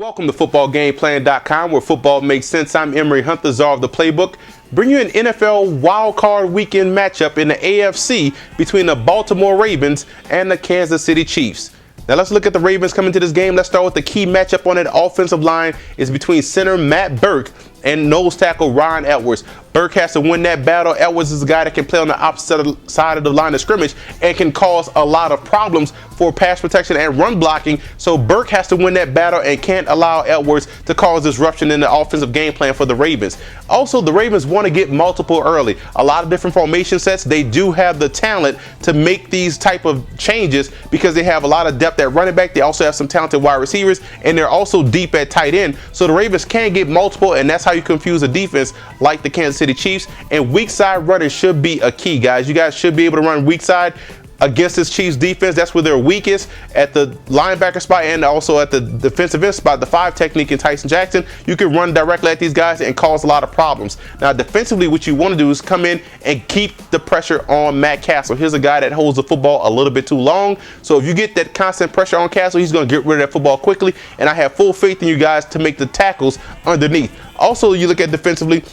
Welcome to footballgameplan.com, where football makes sense. I'm Emery Hunt, the czar of the playbook. Bring you an NFL wildcard weekend matchup in the AFC between the Baltimore Ravens and the Kansas City Chiefs. Now let's look at the Ravens coming to this game. Let's start with the key matchup on that offensive line is between center Matt Burke and nose tackle Ron Edwards. Burke has to win that battle. Edwards is a guy that can play on the opposite side of the line of scrimmage and can cause a lot of problems for pass protection and run blocking. So Burke has to win that battle and can't allow Edwards to cause disruption in the offensive game plan for the Ravens. Also, the Ravens want to get multiple early. A lot of different formation sets. They do have the talent to make these type of changes because they have a lot of depth at running back. They also have some talented wide receivers, and they're also deep at tight end. So the Ravens can get multiple, and that's how you confuse a defense like the Kansas City Chiefs. And weak side running should be a key, guys. You guys should be able to run weak side against this Chiefs defense. That's where they're weakest, at the linebacker spot and also at the defensive end spot, the 5 technique in Tyson Jackson. You can run directly at these guys and cause a lot of problems. Now defensively, what you want to do is come in and keep the pressure on Matt Castle. Here's a guy that holds the football a little bit too long. So if you get that constant pressure on Castle, he's going to get rid of that football quickly. And I have full faith in you guys to make the tackles underneath. Also, you look at defensively,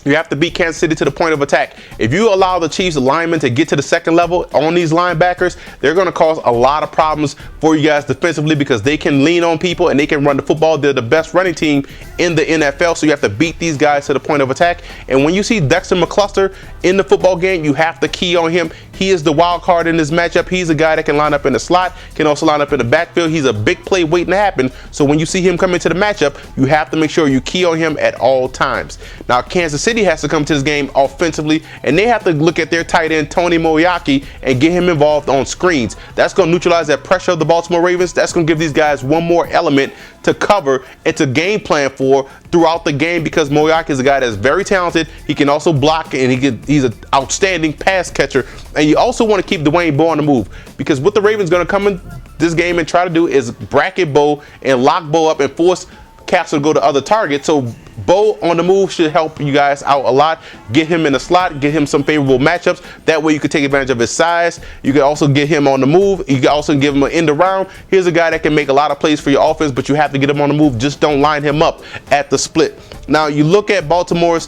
you have to beat Kansas City to the point of attack. If you allow the Chiefs linemen to get to the second level on these linebackers, they're going to cause a lot of problems for you guys defensively because they can lean on people and they can run the football. They're the best running team in the NFL, so you have to beat these guys to the point of attack. And when you see Dexter McCluster in the football game, you have to key on him. He is the wild card in this matchup. He's a guy that can line up in the slot, can also line up in the backfield. He's a big play waiting to happen. So when you see him come into the matchup, you have to make sure you key on him at all times. Now, Kansas City has to come to this game offensively, and they have to look at their tight end, Tony Moeaki, and get him involved on screens. That's going to neutralize that pressure of the Baltimore Ravens. That's going to give these guys one more element to cover and to game plan for throughout the game, because Moeaki is a guy that's very talented. He can also block, and he's an outstanding pass catcher. And you also want to keep Dwayne Bowe on the move, because what the Ravens going to come in this game and try to do is bracket Bowe and lock Bowe up and force Castle to go to other targets. So Bowe on the move should help you guys out a lot. Get him in the slot, get him some favorable matchups. That way you can take advantage of his size. You can also get him on the move. You can also give him an end around. Here's a guy that can make a lot of plays for your offense, but you have to get him on the move. Just don't line him up at the split. Now you look at Baltimore's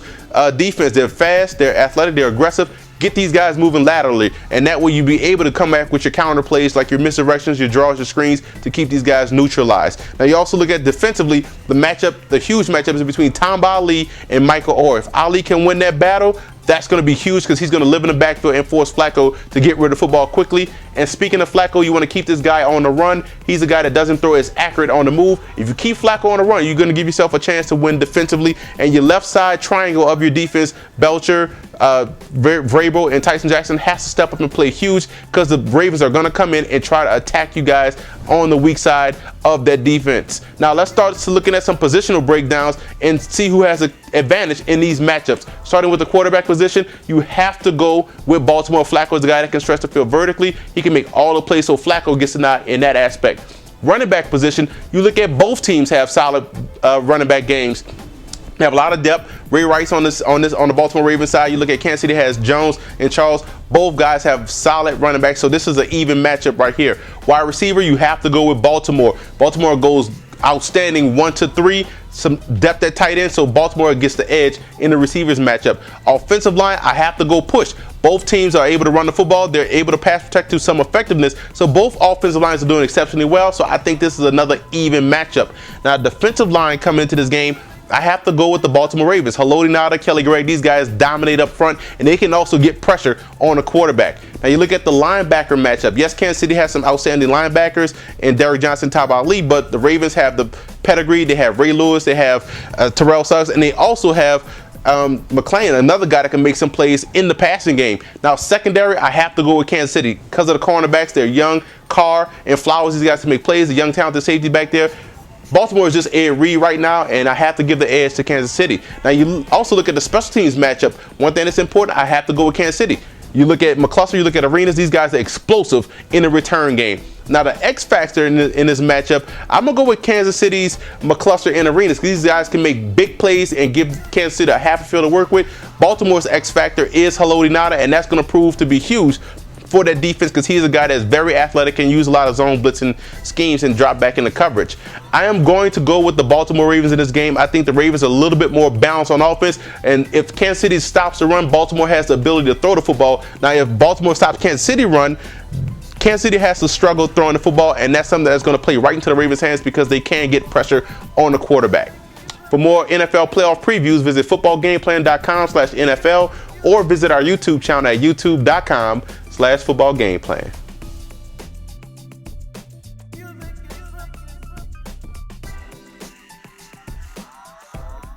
defense. They're fast, they're athletic, they're aggressive. Get these guys moving laterally, and that way you'll be able to come back with your counter plays like your misdirections, your draws, your screens to keep these guys neutralized. Now you also look at defensively, the huge matchup is between Tamba Ali and Michael Orr. If Ali can win that battle, that's going to be huge because he's going to live in the backfield and force Flacco to get rid of the football quickly. And speaking of Flacco, you want to keep this guy on the run. He's a guy that doesn't throw as accurate on the move. If you keep Flacco on the run, you're going to give yourself a chance to win defensively. And your left side triangle of your defense, Belcher, Vrabel, and Tyson Jackson has to step up and play huge, because the Ravens are going to come in and try to attack you guys on the weak side of that defense. Now let's start looking at some positional breakdowns and see who has an advantage in these matchups. Starting with the quarterback position, you have to go with Baltimore. Flacco is the guy that can stretch the field vertically. He can make all the plays, so Flacco gets a nod in that aspect. Running back position, you look at both teams have solid running back games. They have a lot of depth. Ray Rice on the Baltimore Ravens side. You look at Kansas City has Jones and Charles. Both guys have solid running backs, so this is an even matchup right here. Wide receiver, you have to go with Baltimore. Baltimore goes outstanding 1 to 3. Some depth at tight end, so Baltimore gets the edge in the receivers matchup. Offensive line, I have to go push. Both teams are able to run the football. They're able to pass protect to some effectiveness. So both offensive lines are doing exceptionally well. So I think this is another even matchup. Now, defensive line coming into this game, I have to go with the Baltimore Ravens. Haloti Ngata, Kelly Gregg, these guys dominate up front, and they can also get pressure on the quarterback. Now you look at the linebacker matchup. Yes, Kansas City has some outstanding linebackers in Derrick Johnson, Tamba Ali, but the Ravens have the pedigree. They have Ray Lewis, they have Terrell Suggs, and they also have McClain, another guy that can make some plays in the passing game. Now secondary, I have to go with Kansas City because of the cornerbacks. They're young. Carr and Flowers, these guys can make plays. The young talented safety back there. Baltimore is just Ed Reed right now, and I have to give the edge to Kansas City. Now, you also look at the special teams matchup. One thing that's important, I have to go with Kansas City. You look at McCluster, you look at Arenas, these guys are explosive in the return game. Now, the X factor in this matchup, I'm going to go with Kansas City's McCluster and Arenas, because these guys can make big plays and give Kansas City a half a field to work with. Baltimore's X factor is Haloti Ngata, and that's going to prove to be huge for that defense because he's a guy that's very athletic and use a lot of zone blitzing schemes and drop back into coverage. I am going to go with the Baltimore Ravens in this game. I think the Ravens are a little bit more balanced on offense, and if Kansas City stops the run, Baltimore has the ability to throw the football. Now, if Baltimore stops Kansas City run, Kansas City has to struggle throwing the football, and that's something that's going to play right into the Ravens' hands because they can get pressure on the quarterback. For more NFL playoff previews, visit footballgameplan.com/NFL or visit our YouTube channel at youtube.com/footballgameplan.